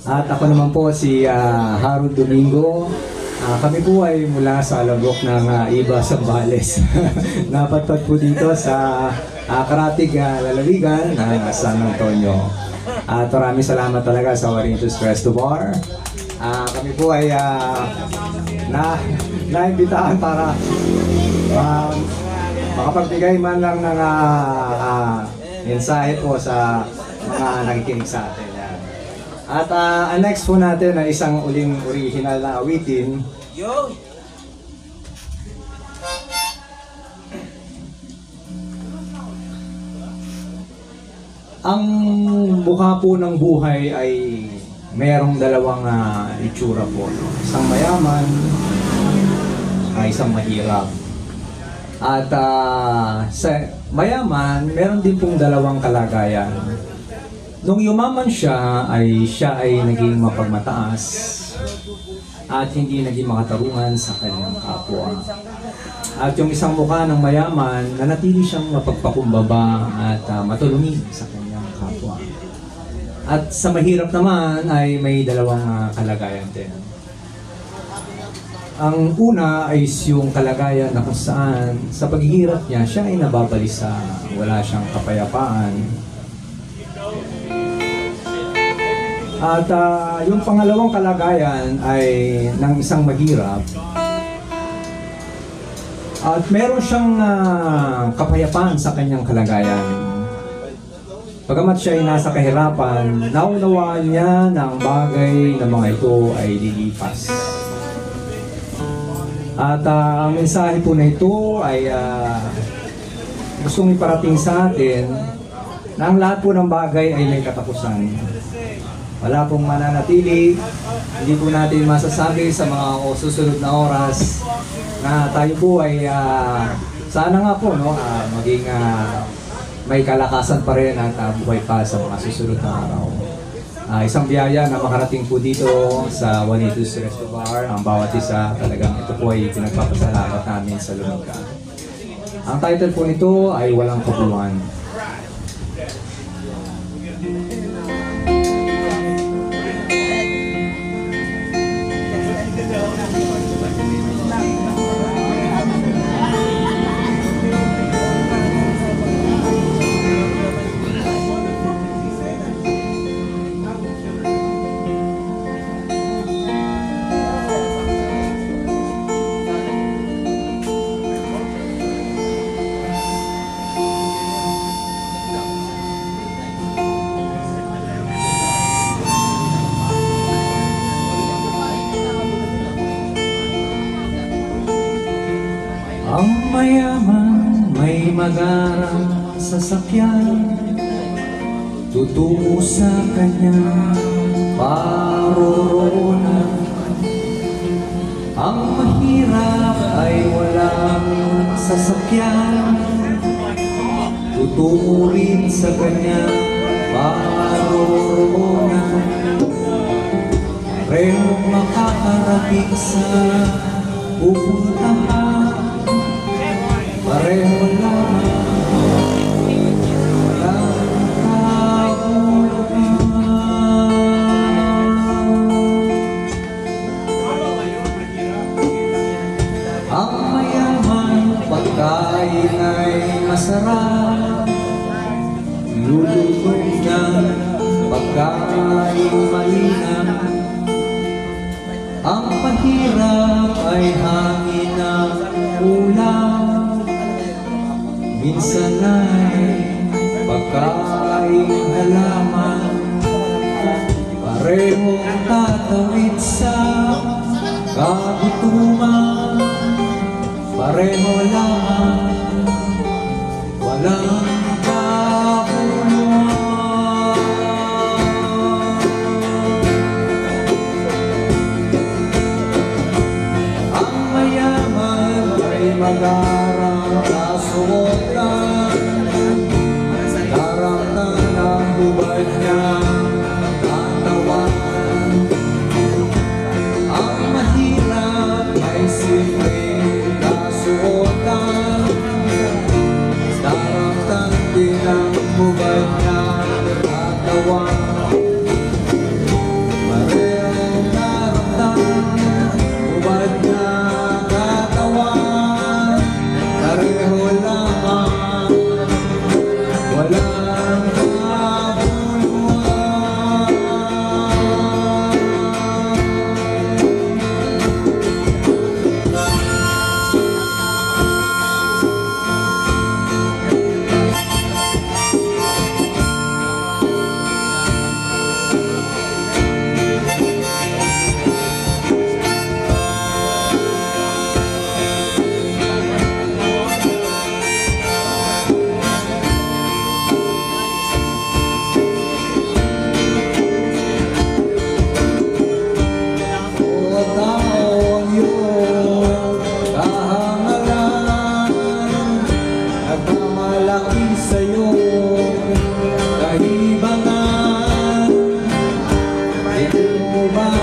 At ako naman po si Harold Domingo. Kami po ay mula sa lagok ng Iba Zambales. Napadpad po dito sa Karatig Lalawigan ng San Antonio. At maraming salamat talaga sa Warrington's Resto Bar. Kami po ay naimbitahan para makapagbigay man lang ng mensahe po sa mga nakikinig sa atin. Yan. At ang next po natin ay isang uling original na awitin. Yo! Ang mukha po ng buhay ay merong dalawang itsura po. Isang mayaman, isang mahirap. At sa mayaman, meron din pong dalawang kalagayan. Nung yumaman siya ay naging mapagmataas at hindi naging makatarungan sa kanyang kapwa. At yung isang mukha ng mayaman, nanatili siyang mapagpakumbaba at matulungin sa kanyang kapwa. At sa mahirap naman ay may dalawang kalagayan din. Ang una ay yung kalagayan na kung saan sa paghihirap niya, siya ay nababalisa, wala siyang kapayapaan. At yung pangalawang kalagayan ay ng isang mahirap. At meron siyang kapayapaan sa kanyang kalagayan. Pagamat siya ay nasa kahirapan, naunawaan niya na ang bagay na mga ito ay lilipas. At ang mensahe po na ito ay gustong iparating sa atin na ang lahat po ng bagay ay may katapusan. Wala pong mananatili, hindi po natin masasabi sa mga susunod na oras na tayo po ay sana nga po maging may kalakasan pa rin at buhay pa sa mga susunod na araw. Isang biyaya na makarating po dito sa Warrington's Resto Bar. Ang bawat isa talagang ito po ay pinagpapasalamat namin sa lunod ka. Ang title po nito ay Walang Kabuluhan. Ang mayaman may magarang sasakyan, tutungo sa kanyang paroroonan. Ang mahirap ay walang sasakyan, tutungo rin sa kanyang paroroonan. Parehong makakarating sa pupuntahan, pareho lamang walang kabuluhan. Ang mayaman pagkain ay masarap, lulubog ng pagkain mainam. Ang mahirap ay hangin ng ulam, minsan ay pagkain halaman. Parehong tatawid sa kagutuman, pareho lamang walang kabuluhan. Ang mayaman ay magarang kasuotan, darang ng hubad niya katawan. Ang mahirap ay simpleng kasuotan, ba